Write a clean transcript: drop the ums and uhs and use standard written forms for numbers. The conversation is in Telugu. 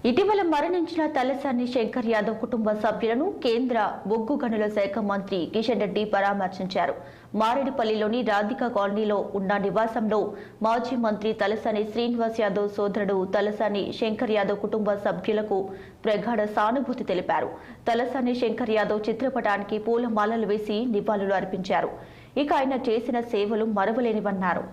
ఇటీవల మరణించిన తలసాని శంకర్ యాదవ్ కుటుంబ సభ్యులను కేంద్ర బొగ్గు గనుల శాఖ మంత్రి కిషన్ రెడ్డి పరామర్శించారు. మారేడుపల్లిలోని రాధికా కాలనీలో ఉన్న నివాసంలో మాజీ మంత్రి తలసాని శ్రీనివాస్ యాదవ్ సోదరుడు తలసాని శంకర్ యాదవ్ కుటుంబ సభ్యులకు ప్రగాఢ సానుభూతి తెలిపారు. తలసాని శంకర్ యాదవ్ చిత్రపటానికి పూలమాలలు వేసి నివాళులు అర్పించారు. ఇక ఆయన చేసిన సేవలు మరవలేనివన్నారు.